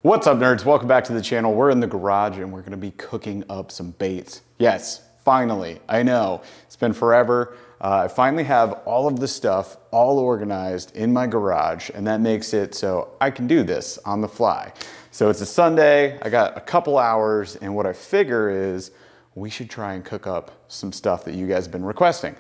What's up, nerds? Welcome back to the channel. We're in the garage and we're gonna be cooking up some baits. Yes, finally, I know, it's been forever. I finally have all of the stuff all organized in my garage, and that makes it so I can do this on the fly. So it's a Sunday, I got a couple hours, and what I figure is we should try and cook up some stuff that you guys have been requesting.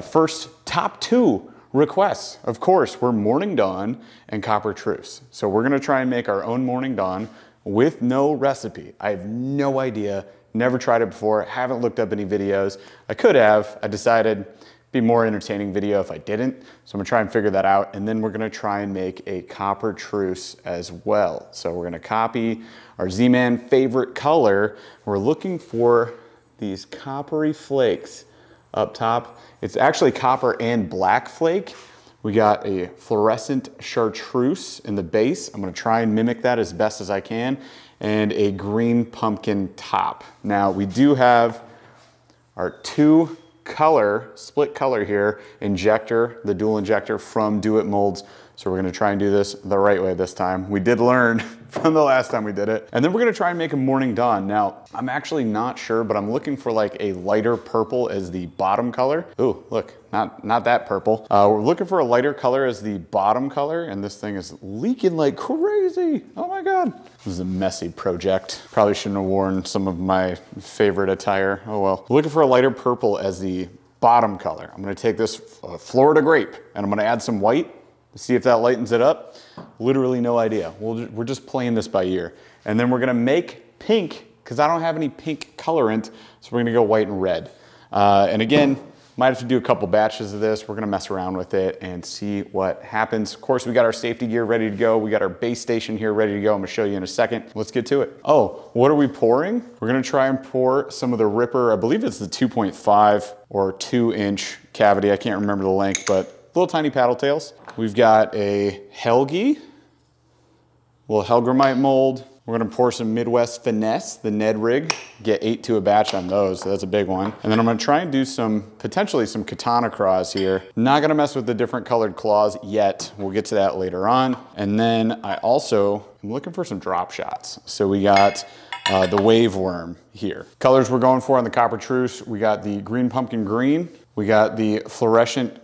First, top 2 requests, of course, were Morning Dawn and Coppertreuse. So we're gonna try and make our own Morning Dawn with no recipe. I have no idea, never tried it before, haven't looked up any videos. I could have, I decided it'd be more entertaining video if I didn't. So I'm gonna try and figure that out. And then we're gonna try and make a Coppertreuse as well. So we're gonna copy our Z-Man favorite color. We're looking for these coppery flakes up top. It's actually copper and black flake. We got a fluorescent chartreuse in the base. I'm gonna try and mimic that as best as I can, and a green pumpkin top. Now we do have our 2 color, split color here, injector, the dual injector from Do It Molds. So we're gonna try and do this the right way this time. We did learn from the last time we did it. And then we're gonna try and make a Morning Dawn. Now, I'm actually not sure, but I'm looking for like a lighter purple as the bottom color. Ooh, look, not that purple. We're looking for a lighter color as the bottom color, and this thing is leaking like crazy. Oh my God. This is a messy project. Probably shouldn't have worn some of my favorite attire. Oh well. We're looking for a lighter purple as the bottom color. I'm gonna take this Florida grape, and I'm gonna add some white. See if that lightens it up. Literally no idea. We're just playing this by ear. And then we're gonna make pink, because I don't have any pink colorant, so we're gonna go white and red. And again, might have to do a couple batches of this. We're gonna mess around with it and see what happens. Of course, we got our safety gear ready to go. We got our base station here ready to go. I'm gonna show you in a second. Let's get to it. Oh, what are we pouring? We're gonna try and pour some of the Ripper, I believe it's the 2.5 or 2-inch cavity. I can't remember the length, but little tiny paddle tails. We've got a Helgi, little Helgramite mold. We're gonna pour some Midwest Finesse, the Ned rig, get 8 to a batch on those, so that's a big one. And then I'm gonna try and do potentially some katana claws here. Not gonna mess with the different colored claws yet. We'll get to that later on. And then I also am looking for some drop shots. So we got the Wave Worm here. Colors we're going for on the Coppertreuse, we got the green pumpkin green, we got the fluorescent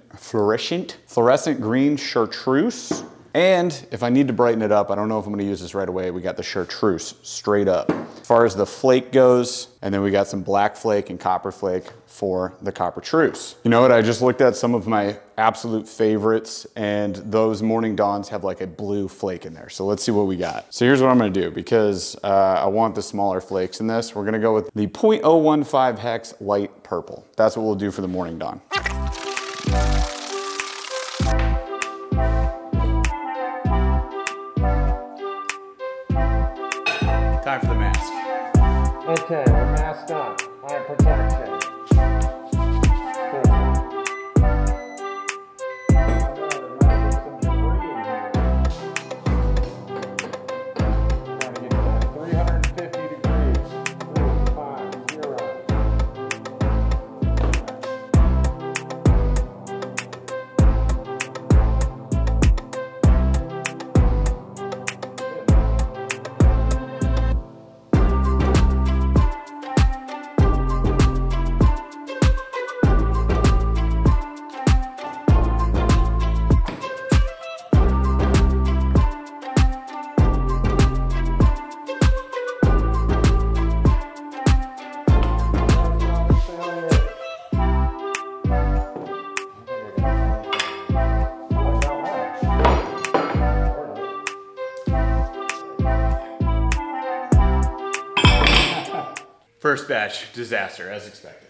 green chartreuse. And if I need to brighten it up, I don't know if I'm gonna use this right away, we got the chartreuse straight up. As far as the flake goes, and then we got some black flake and copper flake for the Coppertreuse. You know what, I just looked at some of my absolute favorites, and those Morning Dawns have like a blue flake in there. So let's see what we got. So here's what I'm gonna do, because I want the smaller flakes in this. We're gonna go with the 0.015 hex light purple. That's what we'll do for the Morning Dawn. Time for the mask. Okay, we're masked up. Eye protection. First batch, disaster, as expected.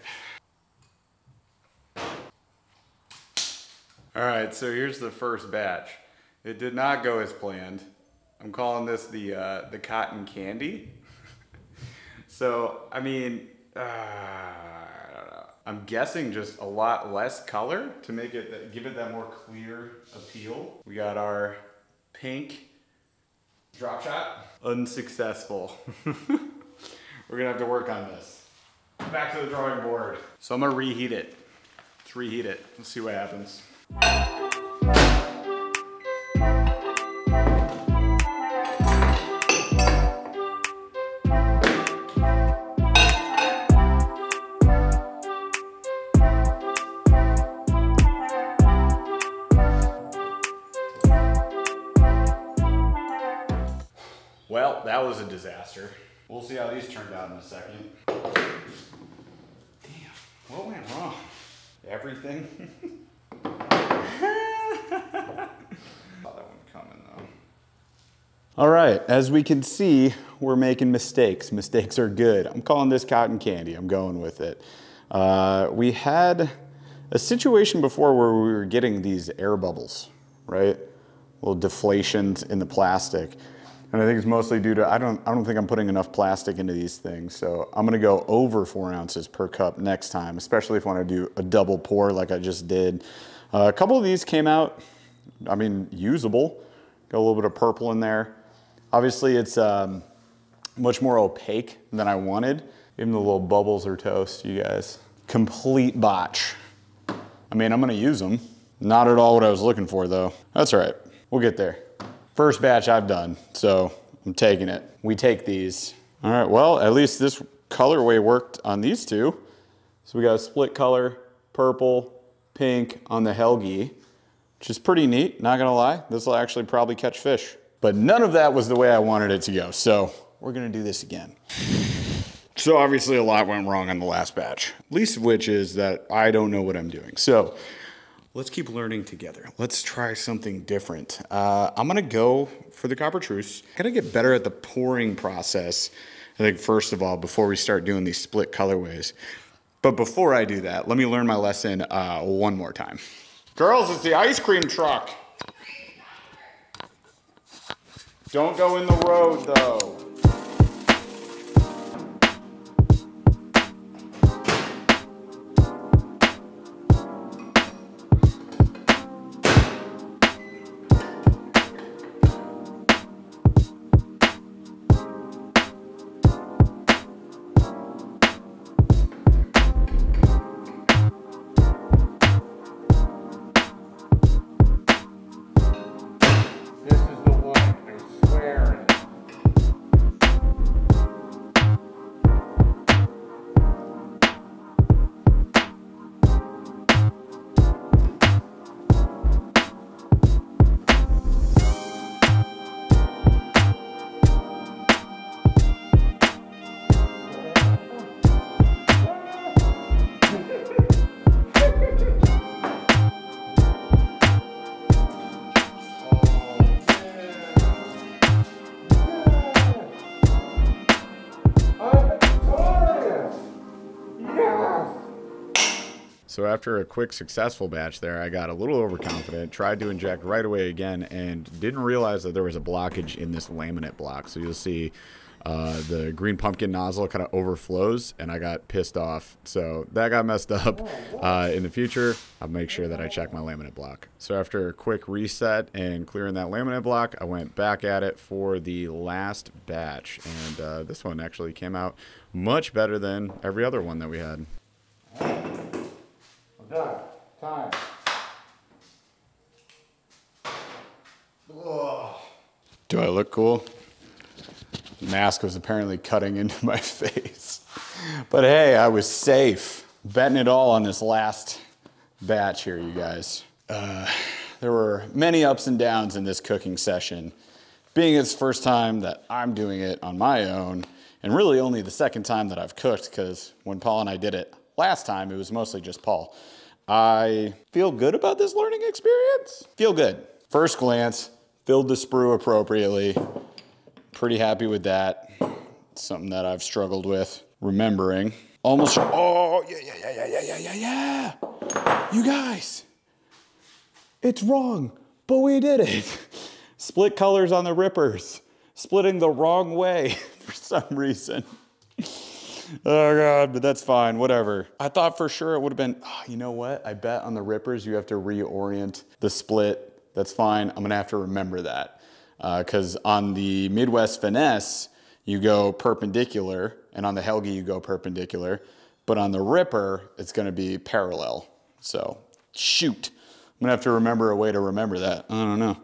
All right, so here's the first batch. It did not go as planned. I'm calling this the cotton candy. So, I mean, I don't know. I'm guessing just a lot less color to make it, give it that more clear appeal. We got our pink drop shot. Unsuccessful. We're gonna have to work on this. Back to the drawing board. So I'm gonna reheat it. Let's reheat it. Let's see what happens. Well, that was a disaster. We'll see how these turned out in a second. Damn, what went wrong? Everything? Saw that one coming though. All right, as we can see, we're making mistakes. Mistakes are good. I'm calling this cotton candy. I'm going with it. We had a situation before where we were getting these air bubbles, right? Little deflations in the plastic. And I think it's mostly due to, I don't think I'm putting enough plastic into these things. So I'm gonna go over 4 ounces per cup next time, especially if I wanna do a double pour like I just did. A couple of these came out, I mean, usable. Got a little bit of purple in there. Obviously it's much more opaque than I wanted. Even the little bubbles are toast, you guys. Complete botch. I mean, I'm gonna use them. Not at all what I was looking for though. That's all right, we'll get there. First batch I've done, so I'm taking it. We take these. All right, well, at least this colorway worked on these two. So we got a split color, purple, pink on the Helgi, which is pretty neat, not gonna lie. This will actually probably catch fish. But none of that was the way I wanted it to go, so we're gonna do this again. So obviously a lot went wrong on the last batch, least of which is that I don't know what I'm doing. So let's keep learning together. Let's try something different. I'm gonna go for the Coppertreuse. Gotta get better at the pouring process, I think, first of all, before we start doing these split colorways. But before I do that, let me learn my lesson one more time. Girls, it's the ice cream truck. Don't go in the road though. So after a quick successful batch there, I got a little overconfident, tried to inject right away again, and didn't realize that there was a blockage in this laminate block. So you'll see the green pumpkin nozzle kind of overflows, and I got pissed off. So that got messed up. In the future, I'll make sure that I check my laminate block. So after a quick reset and clearing that laminate block, I went back at it for the last batch. And this one actually came out much better than every other one that we had. Done. Time. Ugh. Do I look cool? The mask was apparently cutting into my face. But hey, I was safe. Betting it all on this last batch here, you guys. There were many ups and downs in this cooking session. Being it's the first time that I'm doing it on my own, and really only the second time that I've cooked, because when Paul and I did it last time, it was mostly just Paul. I feel good about this learning experience. Feel good. First glance, filled the sprue appropriately. Pretty happy with that. It's something that I've struggled with remembering. Almost, oh, yeah. You guys, it's wrong, but we did it. Split colors on the rippers. Splitting the wrong way for some reason. Oh God, but that's fine, whatever. I thought for sure it would have been, oh, you know what? I bet on the rippers you have to reorient the split. That's fine, I'm gonna have to remember that. Because on the Midwest Finesse, you go perpendicular, and on the Helgi you go perpendicular, but on the ripper, it's gonna be parallel. So, shoot. I'm gonna have to remember a way to remember that. I don't know.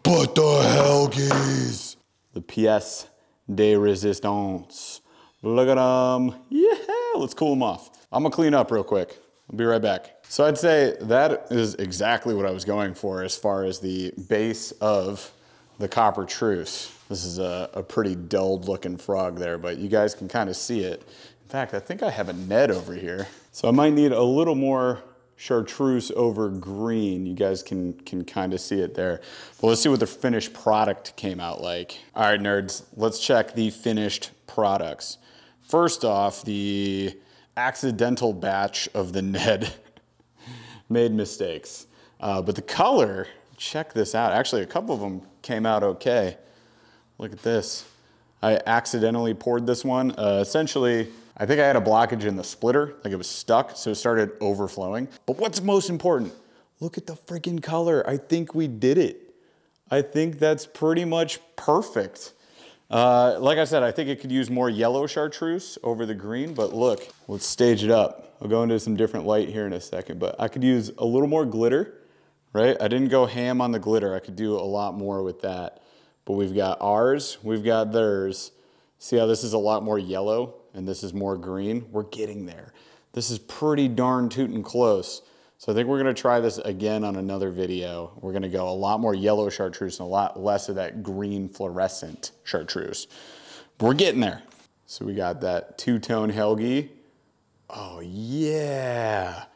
But the Helgis! The pièce de résistance. Look at them. Yeah, let's cool them off. I'm gonna clean up real quick. I'll be right back. So I'd say that is exactly what I was going for as far as the base of the Coppertreuse. This is a pretty dulled looking frog there, but you guys can kind of see it. In fact, I think I have a Ned over here. So I might need a little more chartreuse over green. You guys can kind of see it there. But let's see what the finished product came out like. All right, nerds, let's check the finished products. First off, the accidental batch of the Ned made mistakes. But the color, check this out. Actually, a couple of them came out okay. Look at this. I accidentally poured this one. Essentially, I think I had a blockage in the splitter, like it was stuck, so it started overflowing. But what's most important? Look at the freaking color. I think we did it. I think that's pretty much perfect. Like I said, I think it could use more yellow chartreuse over the green, but look, let's stage it up. I'll go into some different light here in a second, but I could use a little more glitter, right? I didn't go ham on the glitter. I could do a lot more with that. But we've got ours, we've got theirs. See how this is a lot more yellow and this is more green? We're getting there. This is pretty darn tootin' close. So I think we're gonna try this again on another video. We're gonna go a lot more yellow chartreuse and a lot less of that green fluorescent chartreuse. But we're getting there. So we got that two-tone Helgi. Oh yeah,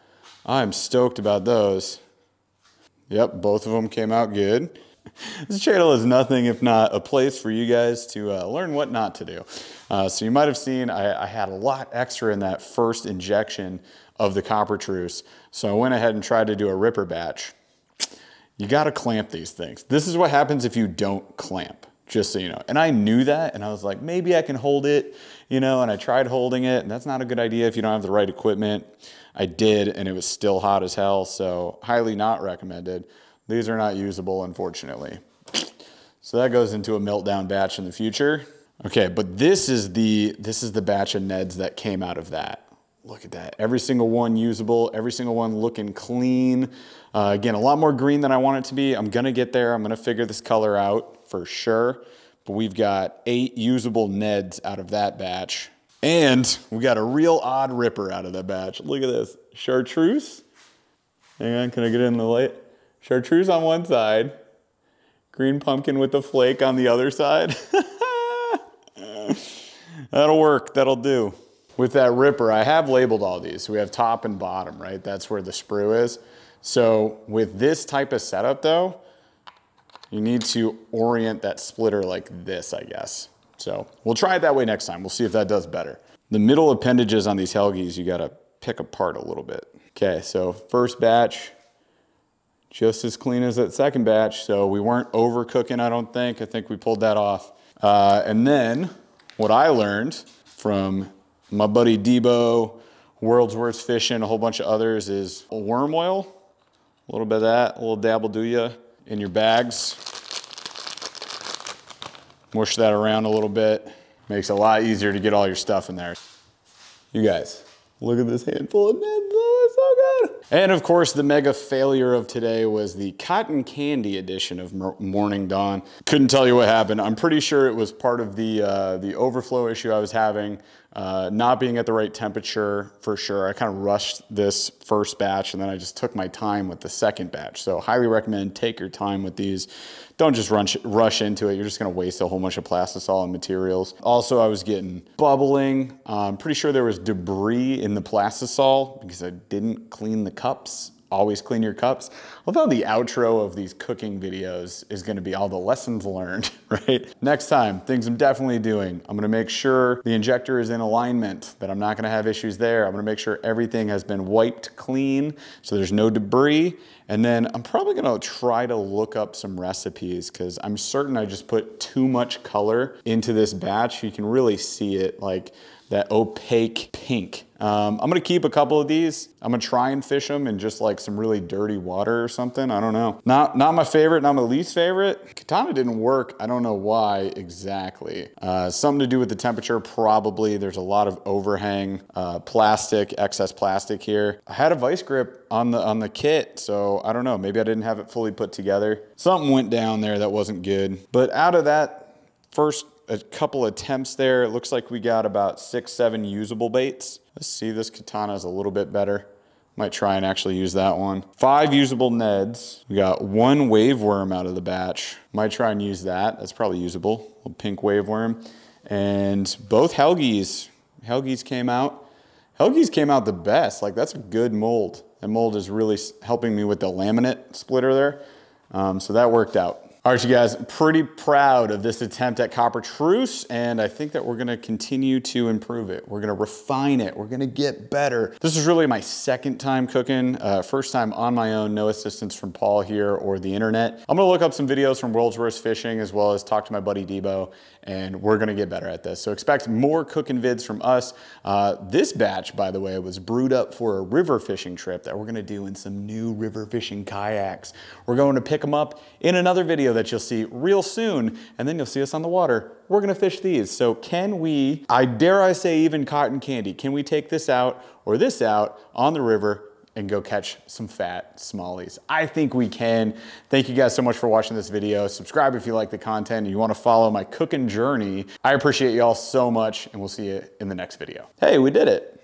I'm stoked about those. Yep, both of them came out good. This channel is nothing if not a place for you guys to learn what not to do. So you might have seen I had a lot extra in that first injection of the Coppertreuse. So I went ahead and tried to do a ripper batch. You gotta clamp these things. This is what happens if you don't clamp, just so you know. And I knew that, and I was like, maybe I can hold it, you know, and I tried holding it, and that's not a good idea if you don't have the right equipment. I did, and it was still hot as hell, so highly not recommended. These are not usable, unfortunately. So that goes into a meltdown batch in the future. Okay, but this is the batch of Neds that came out of that. Look at that. Every single one usable, every single one looking clean. Again, a lot more green than I want it to be. I'm gonna get there. I'm gonna figure this color out for sure. But we've got 8 usable Neds out of that batch. And we got a real odd ripper out of that batch. Look at this, chartreuse. Hang on, can I get it in the light? Chartreuse on one side, green pumpkin with the flake on the other side. That'll work, that'll do. With that ripper, I have labeled all these. So we have top and bottom, right? That's where the sprue is. So with this type of setup though, you need to orient that splitter like this, I guess. So we'll try it that way next time. We'll see if that does better. The middle appendages on these Helgis, you gotta pick apart a little bit. Okay, so first batch, just as clean as that second batch. So we weren't overcooking, I don't think. I think we pulled that off. And then what I learned from my buddy Debo, World's Worst Fishing, a whole bunch of others is worm oil. A little bit of that, a little dab will do ya in your bags. Mush that around a little bit. Makes it a lot easier to get all your stuff in there. You guys, look at this handful of Neds, oh, it's so good. And of course, the mega failure of today was the cotton candy edition of Morning Dawn. Couldn't tell you what happened. I'm pretty sure it was part of the overflow issue I was having, not being at the right temperature for sure. I kind of rushed this first batch and then I just took my time with the second batch. So highly recommend take your time with these. Don't just rush into it. You're just gonna waste a whole bunch of plastisol and materials. Also, I was getting bubbling. I'm pretty sure there was debris in the plastisol because I didn't clean the cups. Always clean your cups. Although the outro of these cooking videos is gonna be all the lessons learned, right? Next time, things I'm definitely doing. I'm gonna make sure the injector is in alignment, that I'm not gonna have issues there. I'm gonna make sure everything has been wiped clean so there's no debris. And then I'm probably gonna try to look up some recipes because I'm certain I just put too much color into this batch. You can really see it, like that opaque pink. I'm gonna keep a couple of these. I'm gonna try and fish them in just like some really dirty water or something. I don't know. Not my favorite, not my least favorite. Katana didn't work. I don't know why exactly. Something to do with the temperature, probably. There's a lot of overhang plastic, excess plastic here. I had a vice grip on the kit, so I don't know. Maybe I didn't have it fully put together. Something went down there that wasn't good. But out of that first a couple attempts there, it looks like we got about 6, 7 usable baits. Let's see, this katana is a little bit better. Might try and actually use that one. 5 usable Neds. We got 1 wave worm out of the batch. Might try and use that. That's probably usable. A pink wave worm. And both Helgies. Helgies came out. Helgies came out the best. Like, that's a good mold. That mold is really helping me with the laminate splitter there. So that worked out. All right, you guys, pretty proud of this attempt at Coppertreuse, and I think that we're gonna continue to improve it. We're gonna refine it. We're gonna get better. This is really my second time cooking, first time on my own, no assistance from Paul here or the internet. I'm gonna look up some videos from World's Worst Fishing as well as talk to my buddy Debo, and we're gonna get better at this. So expect more cooking vids from us. This batch, by the way, was brewed up for a river fishing trip that we're gonna do in some new river fishing kayaks. We're going to pick them up in another video that you'll see real soon, and then you'll see us on the water. We're gonna fish these. So can we, I dare I say even cotton candy, can we take this out or this out on the river and go catch some fat smallies? I think we can. Thank you guys so much for watching this video. Subscribe if you like the content and you wanna follow my cooking journey. I appreciate y'all so much, and we'll see you in the next video. Hey, we did it.